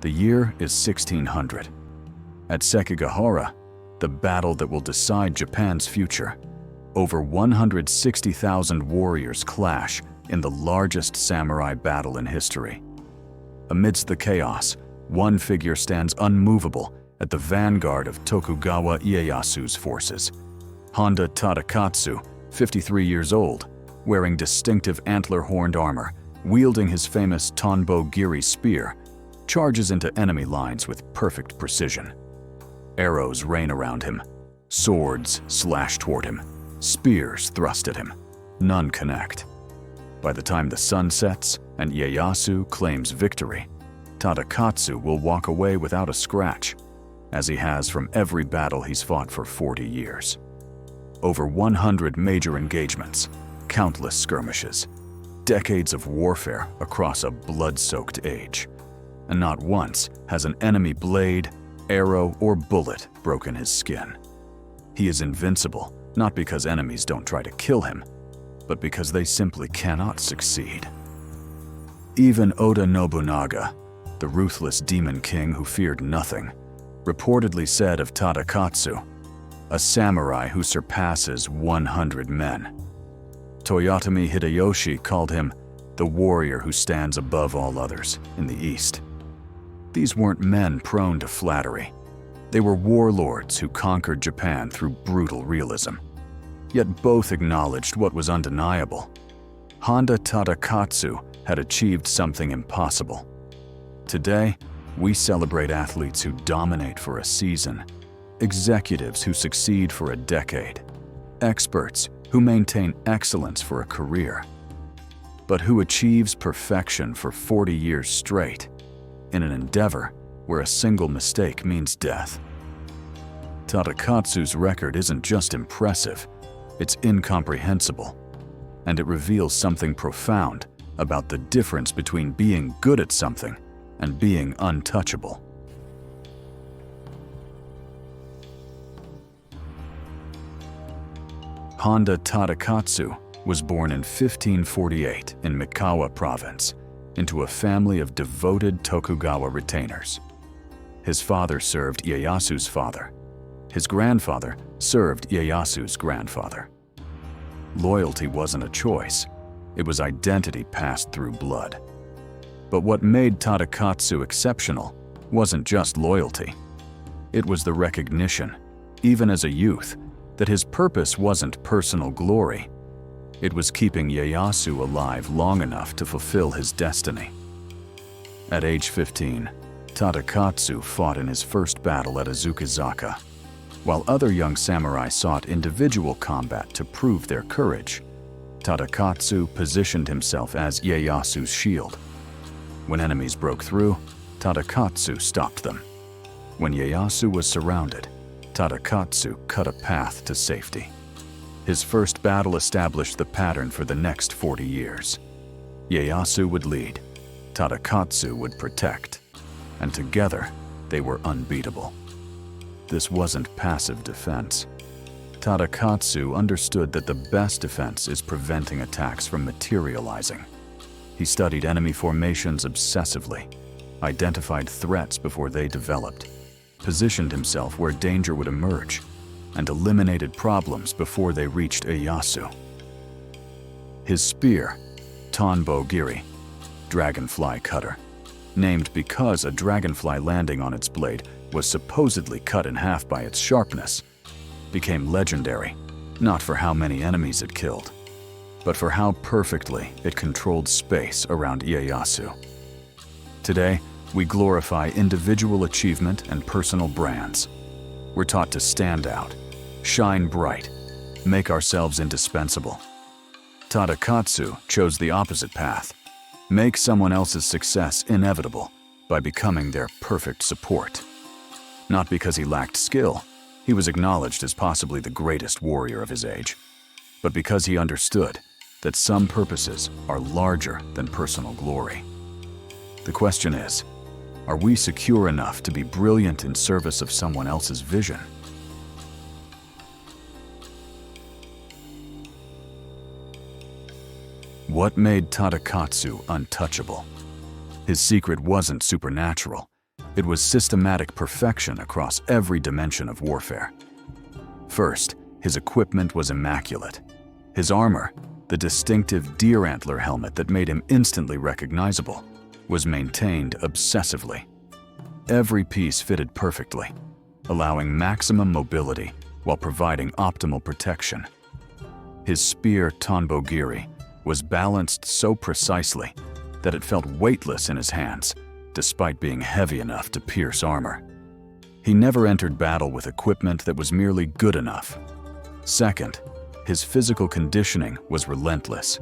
The year is 1600. At Sekigahara, the battle that will decide Japan's future, over 160,000 warriors clash in the largest samurai battle in history. Amidst the chaos, one figure stands unmovable at the vanguard of Tokugawa Ieyasu's forces. Honda Tadakatsu, 53 years old, wearing distinctive antler-horned armor, wielding his famous Tonbokiri spear, charges into enemy lines with perfect precision. Arrows rain around him, swords slash toward him, spears thrust at him. None connect. By the time the sun sets and Ieyasu claims victory, Tadakatsu will walk away without a scratch, as he has from every battle he's fought for 40 years. Over 100 major engagements, countless skirmishes, decades of warfare across a blood-soaked age. And not once has an enemy blade, arrow, or bullet broken his skin. He is invincible, not because enemies don't try to kill him, but because they simply cannot succeed. Even Oda Nobunaga, the ruthless demon king who feared nothing, reportedly said of Tadakatsu, a samurai who surpasses 100 men. Toyotomi Hideyoshi called him the warrior who stands above all others in the East. These weren't men prone to flattery. They were warlords who conquered Japan through brutal realism. Yet both acknowledged what was undeniable. Honda Tadakatsu had achieved something impossible. Today, we celebrate athletes who dominate for a season, executives who succeed for a decade, experts who maintain excellence for a career. But who achieves perfection for 40 years straight, in an endeavor where a single mistake means death? Tadakatsu's record isn't just impressive, it's incomprehensible, and it reveals something profound about the difference between being good at something and being untouchable. Honda Tadakatsu was born in 1548 in Mikawa province into a family of devoted Tokugawa retainers. His father served Ieyasu's father. His grandfather served Ieyasu's grandfather. Loyalty wasn't a choice, it was identity passed through blood. But what made Tadakatsu exceptional wasn't just loyalty. It was the recognition, even as a youth, that his purpose wasn't personal glory. It was keeping Ieyasu alive long enough to fulfill his destiny. At age 15, Tadakatsu fought in his first battle at Azukazaka. While other young samurai sought individual combat to prove their courage, Tadakatsu positioned himself as Ieyasu's shield. When enemies broke through, Tadakatsu stopped them. When Ieyasu was surrounded, Tadakatsu cut a path to safety. His first battle established the pattern for the next 40 years. Ieyasu would lead, Tadakatsu would protect, and together they were unbeatable. This wasn't passive defense. Tadakatsu understood that the best defense is preventing attacks from materializing. He studied enemy formations obsessively, identified threats before they developed, positioned himself where danger would emerge, and eliminated problems before they reached Ieyasu. His spear, Tonbokiri, dragonfly cutter, named because a dragonfly landing on its blade was supposedly cut in half by its sharpness, became legendary, not for how many enemies it killed, but for how perfectly it controlled space around Ieyasu. Today, we glorify individual achievement and personal brands. We're taught to stand out, shine bright, make ourselves indispensable. Tadakatsu chose the opposite path: make someone else's success inevitable by becoming their perfect support. Not because he lacked skill, he was acknowledged as possibly the greatest warrior of his age, but because he understood that some purposes are larger than personal glory. The question is, are we secure enough to be brilliant in service of someone else's vision? What made Tadakatsu untouchable? His secret wasn't supernatural. It was systematic perfection across every dimension of warfare. First, his equipment was immaculate. His armor, the distinctive deer antler helmet that made him instantly recognizable, was maintained obsessively. Every piece fitted perfectly, allowing maximum mobility while providing optimal protection. His spear Tonbokiri was balanced so precisely that it felt weightless in his hands, despite being heavy enough to pierce armor. He never entered battle with equipment that was merely good enough. Second, his physical conditioning was relentless.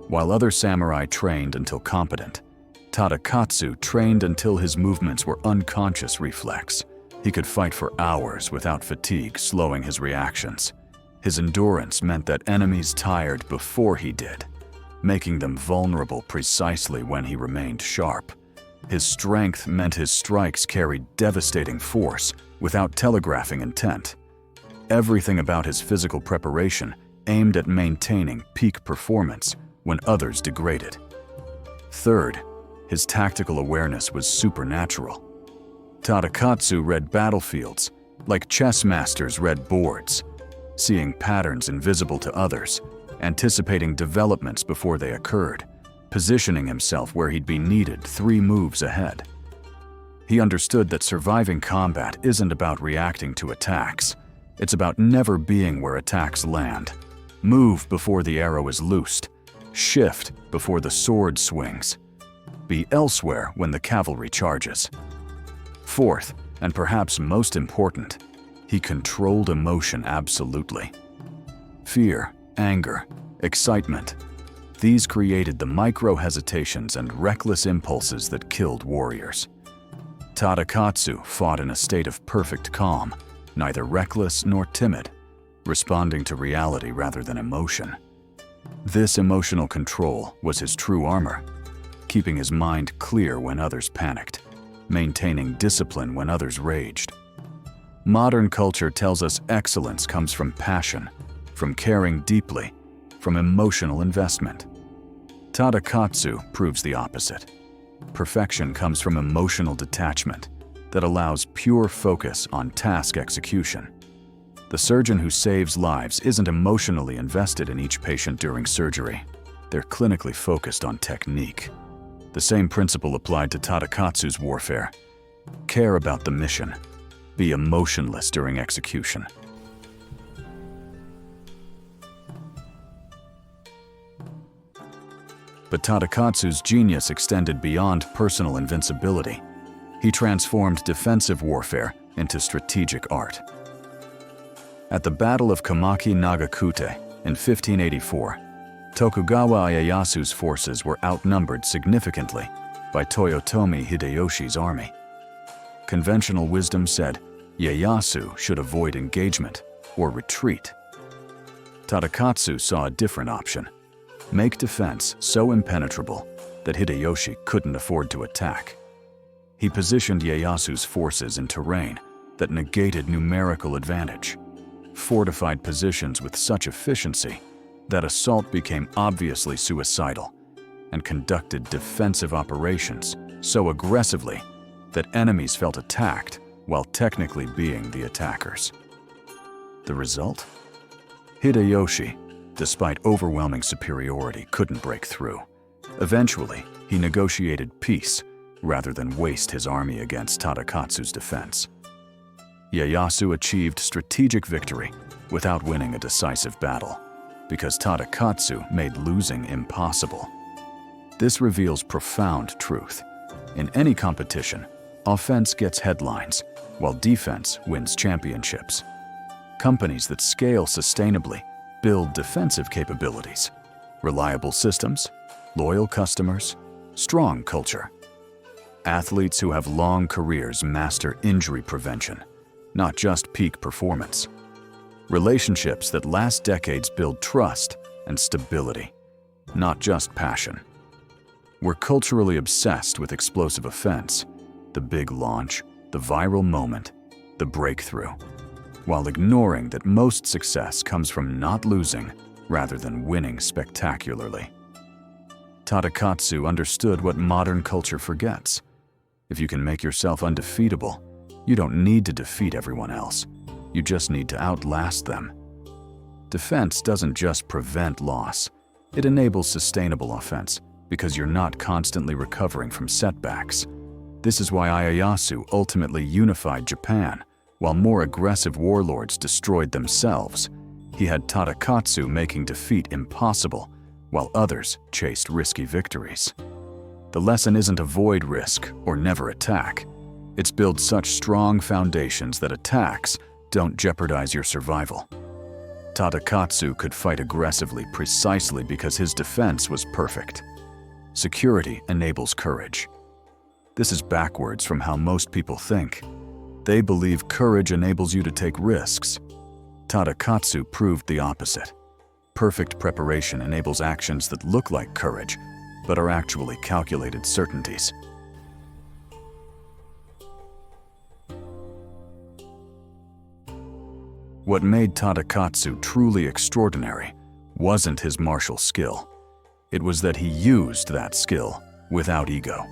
While other samurai trained until competent, Tadakatsu trained until his movements were unconscious reflex. He could fight for hours without fatigue slowing his reactions. His endurance meant that enemies tired before he did, making them vulnerable precisely when he remained sharp. His strength meant his strikes carried devastating force without telegraphing intent. Everything about his physical preparation aimed at maintaining peak performance when others degraded. Third, his tactical awareness was supernatural. Tadakatsu read battlefields like chess masters read boards, seeing patterns invisible to others, anticipating developments before they occurred, positioning himself where he'd be needed 3 moves ahead. He understood that surviving combat isn't about reacting to attacks. It's about never being where attacks land. Move before the arrow is loosed. Shift before the sword swings. Be elsewhere when the cavalry charges. Fourth, and perhaps most important, he controlled emotion absolutely. Fear, anger, excitement. These created the micro-hesitations and reckless impulses that killed warriors. Tadakatsu fought in a state of perfect calm, neither reckless nor timid, responding to reality rather than emotion. This emotional control was his true armor, keeping his mind clear when others panicked, maintaining discipline when others raged. Modern culture tells us excellence comes from passion, from caring deeply, from emotional investment. Tadakatsu proves the opposite. Perfection comes from emotional detachment that allows pure focus on task execution. The surgeon who saves lives isn't emotionally invested in each patient during surgery. They're clinically focused on technique. The same principle applied to Tadakatsu's warfare. Care about the mission. Be emotionless during execution. But Tadakatsu's genius extended beyond personal invincibility. He transformed defensive warfare into strategic art. At the Battle of Kamaki Nagakute in 1584, Tokugawa Ieyasu's forces were outnumbered significantly by Toyotomi Hideyoshi's army. Conventional wisdom said Ieyasu should avoid engagement or retreat. Tadakatsu saw a different option: make defense so impenetrable that Hideyoshi couldn't afford to attack. He positioned Ieyasu's forces in terrain that negated numerical advantage, fortified positions with such efficiency that assault became obviously suicidal, and conducted defensive operations so aggressively that enemies felt attacked while technically being the attackers. The result? Hideyoshi, despite overwhelming superiority, couldn't break through. Eventually, he negotiated peace rather than waste his army against Tadakatsu's defense. Ieyasu achieved strategic victory without winning a decisive battle, because Tadakatsu made losing impossible. This reveals profound truth. In any competition, offense gets headlines, while defense wins championships. Companies that scale sustainably build defensive capabilities, reliable systems, loyal customers, strong culture. Athletes who have long careers master injury prevention, not just peak performance. Relationships that last decades build trust and stability, not just passion. We're culturally obsessed with explosive offense, the big launch, the viral moment, the breakthrough, while ignoring that most success comes from not losing rather than winning spectacularly. Tadakatsu understood what modern culture forgets. If you can make yourself undefeatable, you don't need to defeat everyone else. You just need to outlast them. Defense doesn't just prevent loss. It enables sustainable offense because you're not constantly recovering from setbacks. This is why Ieyasu ultimately unified Japan. While more aggressive warlords destroyed themselves, he had Tadakatsu making defeat impossible, while others chased risky victories. The lesson isn't avoid risk or never attack. It's build such strong foundations that attacks don't jeopardize your survival. Tadakatsu could fight aggressively precisely because his defense was perfect. Security enables courage. This is backwards from how most people think. They believe courage enables you to take risks. Tadakatsu proved the opposite. Perfect preparation enables actions that look like courage, but are actually calculated certainties. What made Tadakatsu truly extraordinary wasn't his martial skill. It was that he used that skill without ego.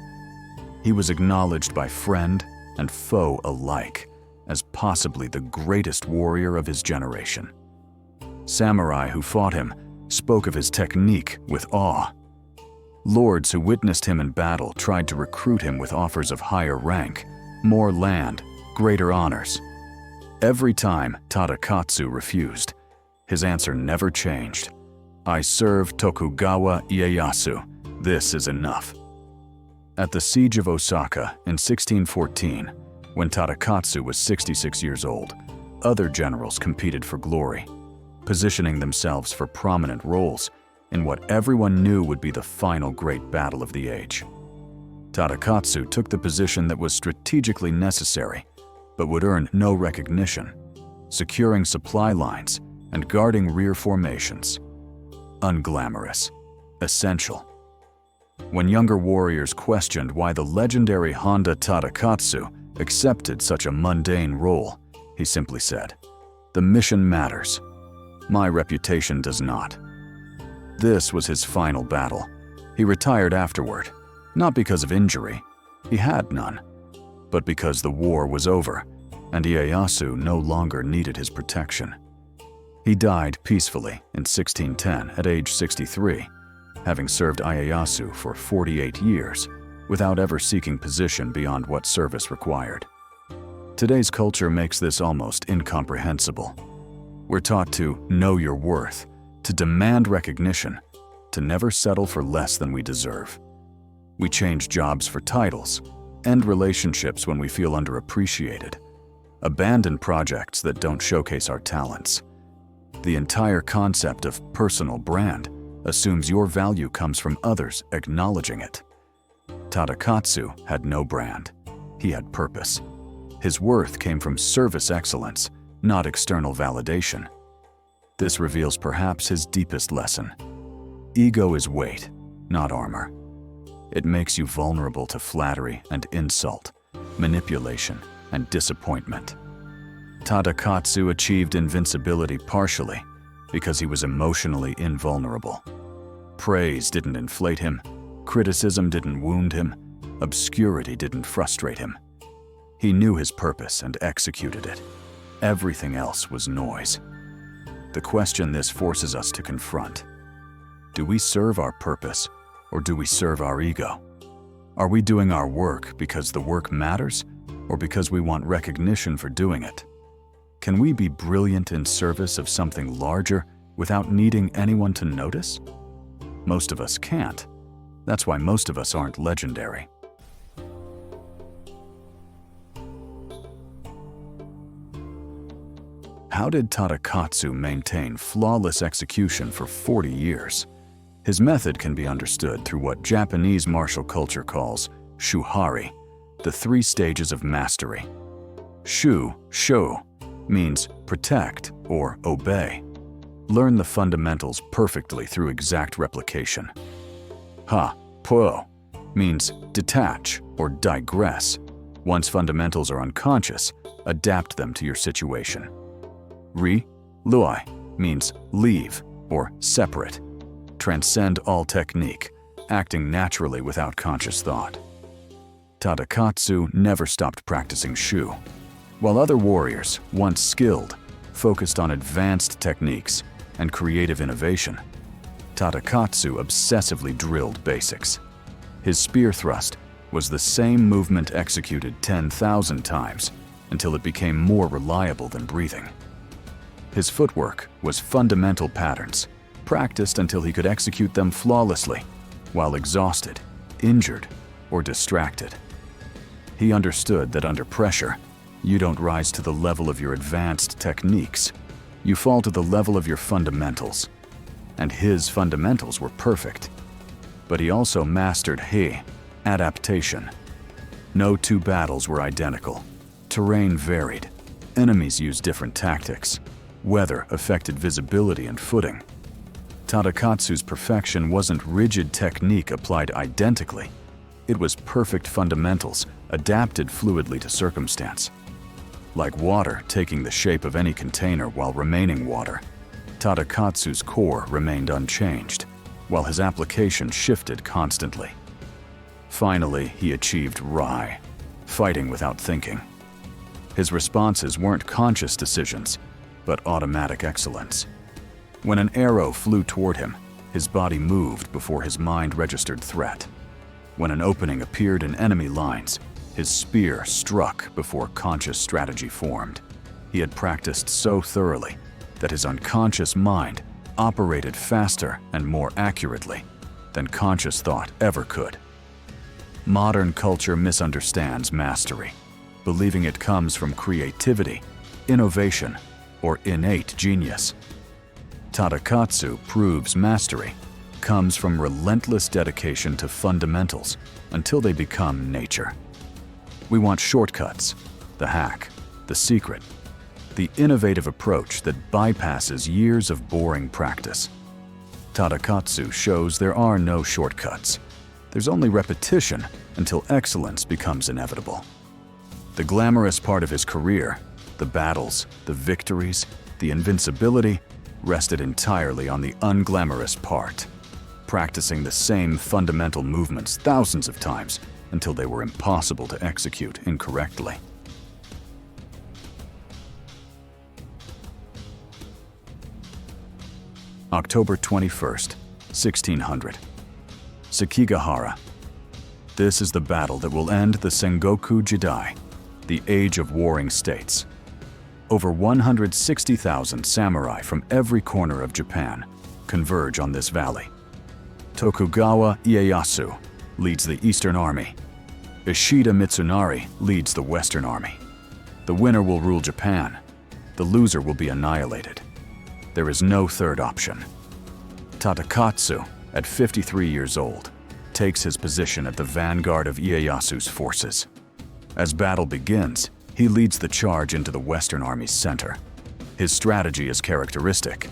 He was acknowledged by friend and foe alike as possibly the greatest warrior of his generation. Samurai who fought him spoke of his technique with awe. Lords who witnessed him in battle tried to recruit him with offers of higher rank, more land, greater honors. Every time Tadakatsu refused, his answer never changed. I serve Tokugawa Ieyasu. This is enough. At the Siege of Osaka in 1614, when Tadakatsu was 66 years old, other generals competed for glory, positioning themselves for prominent roles in what everyone knew would be the final great battle of the age. Tadakatsu took the position that was strategically necessary, but would earn no recognition, securing supply lines and guarding rear formations. Unglamorous, essential. When younger warriors questioned why the legendary Honda Tadakatsu accepted such a mundane role, he simply said, "The mission matters. My reputation does not." This was his final battle. He retired afterward, not because of injury, he had none, but because the war was over and Ieyasu no longer needed his protection. He died peacefully in 1610 at age 63, having served Ieyasu for 48 years without ever seeking position beyond what service required. Today's culture makes this almost incomprehensible. We're taught to know your worth, to demand recognition, to never settle for less than we deserve. We change jobs for titles, end relationships when we feel underappreciated, abandon projects that don't showcase our talents. The entire concept of personal brand assumes your value comes from others acknowledging it. Tadakatsu had no brand. He had purpose. His worth came from service excellence, not external validation. This reveals perhaps his deepest lesson. Ego is weight, not armor. It makes you vulnerable to flattery and insult, manipulation and disappointment. Tadakatsu achieved invincibility partially because he was emotionally invulnerable. Praise didn't inflate him, criticism didn't wound him, obscurity didn't frustrate him. He knew his purpose and executed it. Everything else was noise. The question this forces us to confront: do we serve our purpose, or do we serve our ego? Are we doing our work because the work matters, or because we want recognition for doing it? Can we be brilliant in service of something larger without needing anyone to notice? Most of us can't. That's why most of us aren't legendary. How did Tadakatsu maintain flawless execution for 40 years? His method can be understood through what Japanese martial culture calls shuhari, the 3 stages of mastery. Sho, means protect or obey. Learn the fundamentals perfectly through exact replication. Po means detach or digress. Once fundamentals are unconscious, adapt them to your situation. Lui means leave or separate. Transcend all technique, acting naturally without conscious thought. Tadakatsu never stopped practicing shu. While other warriors, once skilled, focused on advanced techniques and creative innovation, Tadakatsu obsessively drilled basics. His spear thrust was the same movement executed 10,000 times until it became more reliable than breathing. His footwork was fundamental patterns, practiced until he could execute them flawlessly, while exhausted, injured, or distracted. He understood that under pressure, you don't rise to the level of your advanced techniques. You fall to the level of your fundamentals. And his fundamentals were perfect. But he also mastered adaptation. No two battles were identical. Terrain varied. Enemies used different tactics. Weather affected visibility and footing. Tadakatsu's perfection wasn't rigid technique applied identically. It was perfect fundamentals, adapted fluidly to circumstance. Like water taking the shape of any container while remaining water, Tadakatsu's core remained unchanged, while his application shifted constantly. Finally, he achieved Rai, fighting without thinking. His responses weren't conscious decisions, but automatic excellence. When an arrow flew toward him, his body moved before his mind registered threat. When an opening appeared in enemy lines, his spear struck before conscious strategy formed. He had practiced so thoroughly that his unconscious mind operated faster and more accurately than conscious thought ever could. Modern culture misunderstands mastery, believing it comes from creativity, innovation, or innate genius. Tadakatsu proves mastery comes from relentless dedication to fundamentals until they become nature. We want shortcuts, the hack, the secret, the innovative approach that bypasses years of boring practice. Tadakatsu shows there are no shortcuts. There's only repetition until excellence becomes inevitable. The glamorous part of his career, the battles, the victories, the invincibility, rested entirely on the unglamorous part, practicing the same fundamental movements thousands of times until they were impossible to execute incorrectly. October 21st, 1600. Sekigahara. This is the battle that will end the Sengoku Jidai, the Age of Warring States. Over 160,000 samurai from every corner of Japan converge on this valley. Tokugawa Ieyasu leads the Eastern Army. Ishida Mitsunari leads the Western Army. The winner will rule Japan. The loser will be annihilated. There is no third option. Tadakatsu, at 53 years old, takes his position at the vanguard of Ieyasu's forces. As battle begins, he leads the charge into the Western Army's center. His strategy is characteristic: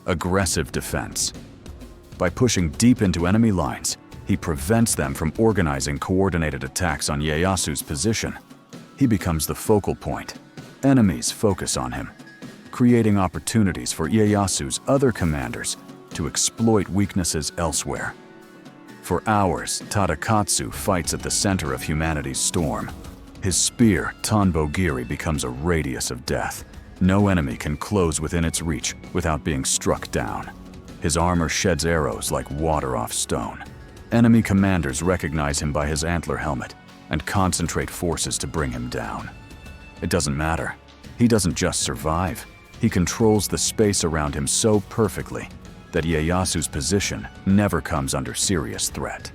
aggressive defense. By pushing deep into enemy lines, he prevents them from organizing coordinated attacks on Ieyasu's position. He becomes the focal point. Enemies focus on him, creating opportunities for Ieyasu's other commanders to exploit weaknesses elsewhere. For hours, Tadakatsu fights at the center of humanity's storm. His spear, Tonbokiri, becomes a radius of death. No enemy can close within its reach without being struck down. His armor sheds arrows like water off stone. Enemy commanders recognize him by his antler helmet and concentrate forces to bring him down. It doesn't matter. He doesn't just survive. He controls the space around him so perfectly that Ieyasu's position never comes under serious threat.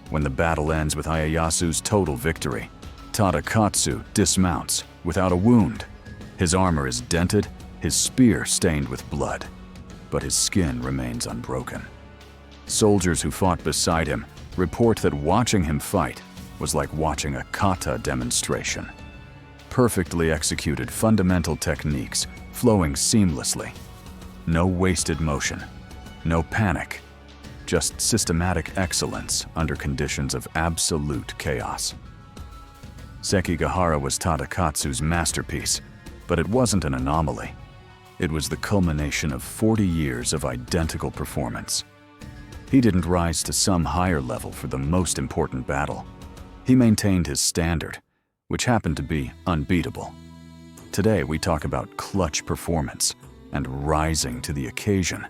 When the battle ends with Ieyasu's total victory, Tadakatsu dismounts without a wound. His armor is dented, his spear stained with blood, but his skin remains unbroken. Soldiers who fought beside him report that watching him fight was like watching a kata demonstration. Perfectly executed fundamental techniques flowing seamlessly. No wasted motion, no panic, just systematic excellence under conditions of absolute chaos. Sekigahara was Tadakatsu's masterpiece, but it wasn't an anomaly. It was the culmination of 40 years of identical performance. He didn't rise to some higher level for the most important battle. He maintained his standard, which happened to be unbeatable. Today we talk about clutch performance and rising to the occasion,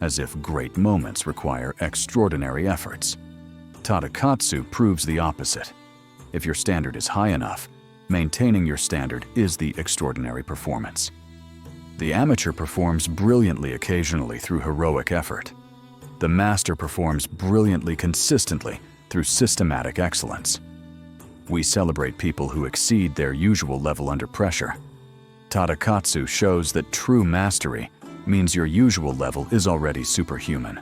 as if great moments require extraordinary efforts. Tadakatsu proves the opposite. If your standard is high enough, maintaining your standard is the extraordinary performance. The amateur performs brilliantly occasionally through heroic effort. The master performs brilliantly consistently through systematic excellence. We celebrate people who exceed their usual level under pressure. Tadakatsu shows that true mastery means your usual level is already superhuman.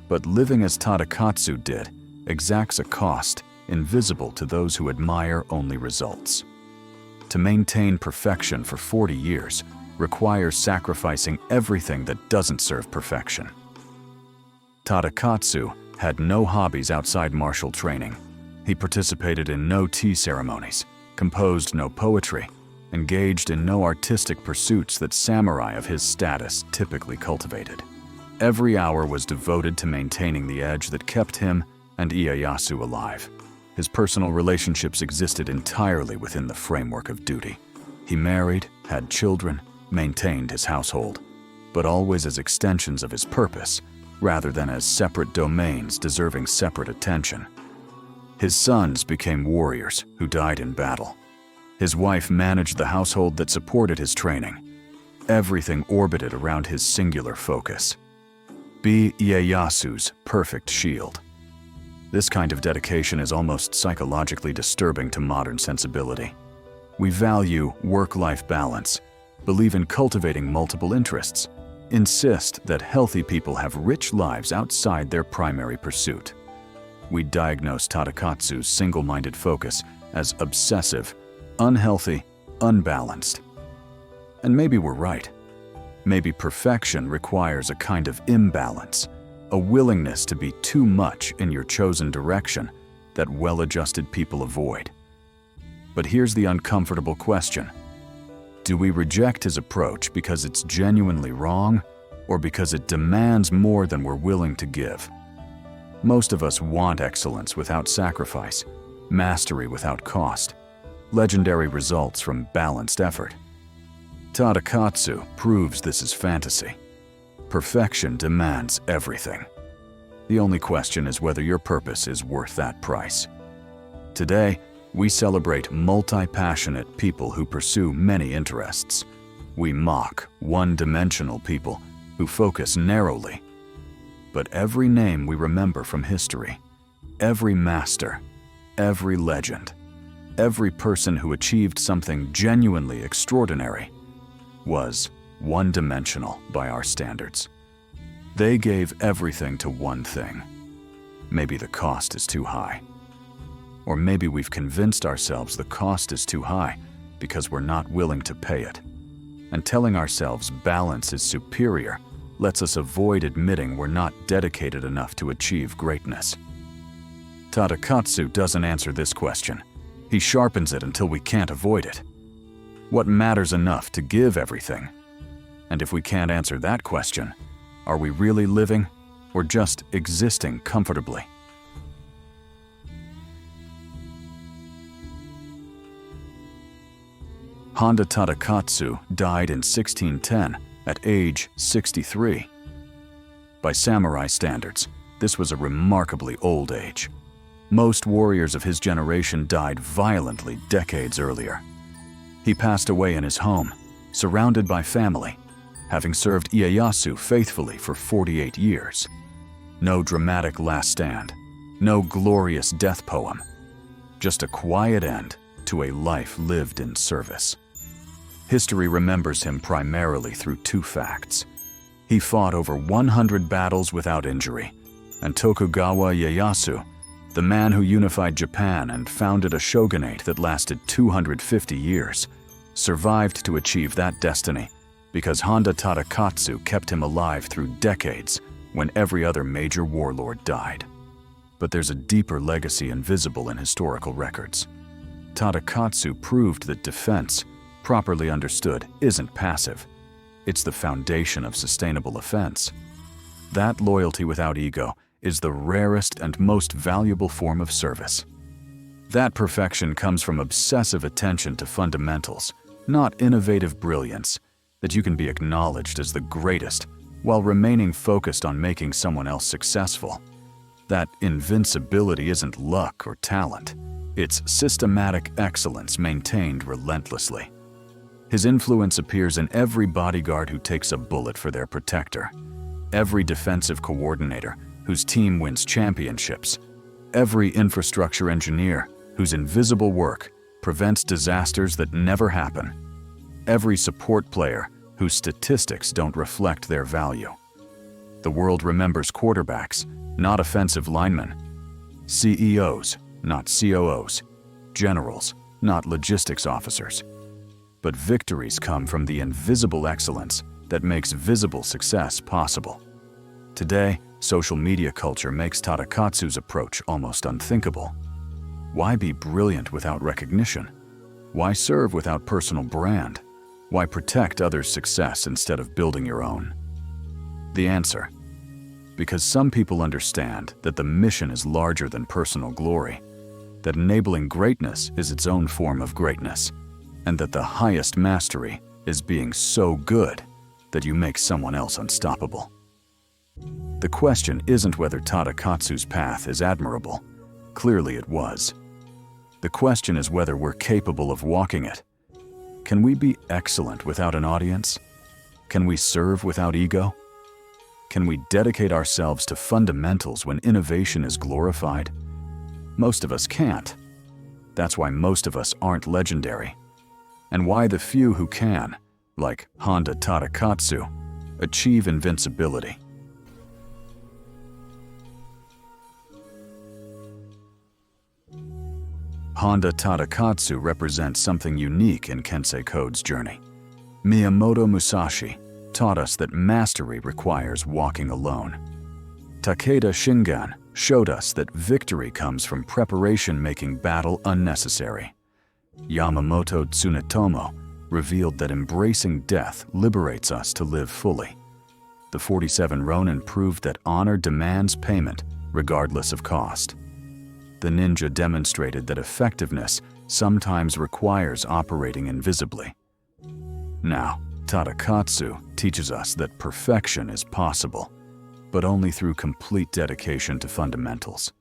But living as Tadakatsu did exacts a cost invisible to those who admire only results. To maintain perfection for 40 years requires sacrificing everything that doesn't serve perfection. Tadakatsu had no hobbies outside martial training. He participated in no tea ceremonies, composed no poetry, engaged in no artistic pursuits that samurai of his status typically cultivated. Every hour was devoted to maintaining the edge that kept him and Ieyasu alive. His personal relationships existed entirely within the framework of duty. He married, had children, maintained his household, but always as extensions of his purpose, rather than as separate domains deserving separate attention. His sons became warriors who died in battle. His wife managed the household that supported his training. Everything orbited around his singular focus. Be Ieyasu's perfect shield. This kind of dedication is almost psychologically disturbing to modern sensibility. We value work-life balance, believe in cultivating multiple interests, insist that healthy people have rich lives outside their primary pursuit. We diagnose Tadakatsu's single-minded focus as obsessive, unhealthy, unbalanced. And maybe we're right. Maybe perfection requires a kind of imbalance, a willingness to be too much in your chosen direction that well-adjusted people avoid. But here's the uncomfortable question. Do we reject his approach because it's genuinely wrong, or because it demands more than we're willing to give? Most of us want excellence without sacrifice, mastery without cost, legendary results from balanced effort. Tadakatsu proves this is fantasy. Perfection demands everything. The only question is whether your purpose is worth that price. Today, we celebrate multi-passionate people who pursue many interests. We mock one-dimensional people who focus narrowly. But every name we remember from history, every master, every legend, every person who achieved something genuinely extraordinary was one-dimensional by our standards. They gave everything to one thing. Maybe the cost is too high. Or maybe we've convinced ourselves the cost is too high because we're not willing to pay it. And telling ourselves balance is superior lets us avoid admitting we're not dedicated enough to achieve greatness. Tadakatsu doesn't answer this question. He sharpens it until we can't avoid it. What matters enough to give everything? And if we can't answer that question, are we really living or just existing comfortably? Honda Tadakatsu died in 1610 at age 63. By samurai standards, this was a remarkably old age. Most warriors of his generation died violently decades earlier. He passed away in his home, surrounded by family, having served Ieyasu faithfully for 48 years. No dramatic last stand, no glorious death poem, just a quiet end to a life lived in service. History remembers him primarily through two facts. He fought over 100 battles without injury, and Tokugawa Ieyasu, the man who unified Japan and founded a shogunate that lasted 250 years, survived to achieve that destiny because Honda Tadakatsu kept him alive through decades when every other major warlord died. But there's a deeper legacy invisible in historical records. Tadakatsu proved that defense, properly understood, isn't passive. It's the foundation of sustainable offense. That loyalty without ego is the rarest and most valuable form of service. That perfection comes from obsessive attention to fundamentals, not innovative brilliance, that you can be acknowledged as the greatest while remaining focused on making someone else successful. That invincibility isn't luck or talent. It's systematic excellence maintained relentlessly. His influence appears in every bodyguard who takes a bullet for their protector, every defensive coordinator whose team wins championships, every infrastructure engineer whose invisible work prevents disasters that never happen, every support player whose statistics don't reflect their value. The world remembers quarterbacks, not offensive linemen, CEOs, not COOs, generals, not logistics officers. But victories come from the invisible excellence that makes visible success possible. Today, social media culture makes Tadakatsu's approach almost unthinkable. Why be brilliant without recognition? Why serve without personal brand? Why protect others' success instead of building your own? The answer: because some people understand that the mission is larger than personal glory, that enabling greatness is its own form of greatness, and that the highest mastery is being so good that you make someone else unstoppable. The question isn't whether Tadakatsu's path is admirable. Clearly it was. The question is whether we're capable of walking it. Can we be excellent without an audience? Can we serve without ego? Can we dedicate ourselves to fundamentals when innovation is glorified? Most of us can't. That's why most of us aren't legendary, and why the few who can, like Honda Tadakatsu, achieve invincibility. Honda Tadakatsu represents something unique in Kensei Code's journey. Miyamoto Musashi taught us that mastery requires walking alone. Takeda Shingan showed us that victory comes from preparation making battle unnecessary. Yamamoto Tsunetomo revealed that embracing death liberates us to live fully. The 47 Ronin proved that honor demands payment regardless of cost. The ninja demonstrated that effectiveness sometimes requires operating invisibly. Now, Tadakatsu teaches us that perfection is possible, but only through complete dedication to fundamentals.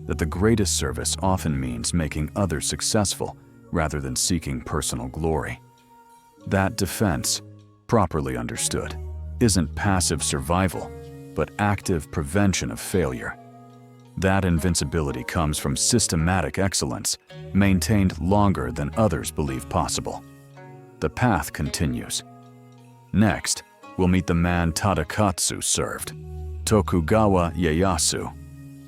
That the greatest service often means making others successful rather than seeking personal glory. That defense, properly understood, isn't passive survival, but active prevention of failure. That invincibility comes from systematic excellence, maintained longer than others believe possible. The path continues. Next, we'll meet the man Tadakatsu served, Tokugawa Ieyasu,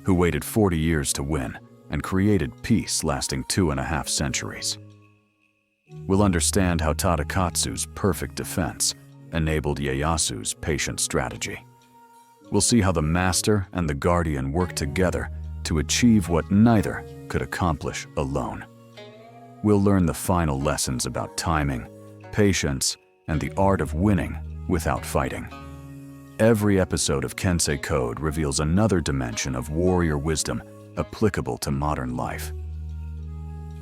who waited 40 years to win and created peace lasting 2.5 centuries. We'll understand how Tadakatsu's perfect defense enabled Ieyasu's patient strategy. We'll see how the master and the guardian work together to achieve what neither could accomplish alone. We'll learn the final lessons about timing, patience, and the art of winning without fighting. Every episode of Kensei Code reveals another dimension of warrior wisdom applicable to modern life.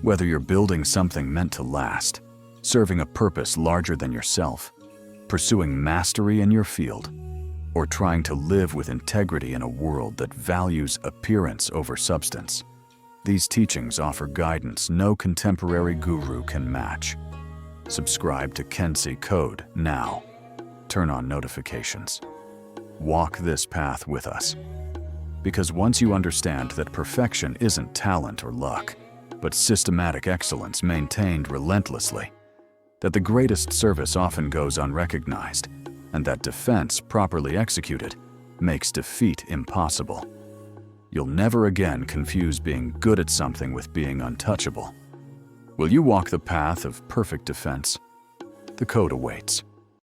Whether you're building something meant to last, serving a purpose larger than yourself, pursuing mastery in your field, or trying to live with integrity in a world that values appearance over substance, these teachings offer guidance no contemporary guru can match. Subscribe to Kensei Code now. Turn on notifications. Walk this path with us. Because once you understand that perfection isn't talent or luck, but systematic excellence maintained relentlessly, that the greatest service often goes unrecognized, and that defense properly executed makes defeat impossible, you'll never again confuse being good at something with being untouchable. Will you walk the path of perfect defense? The code awaits.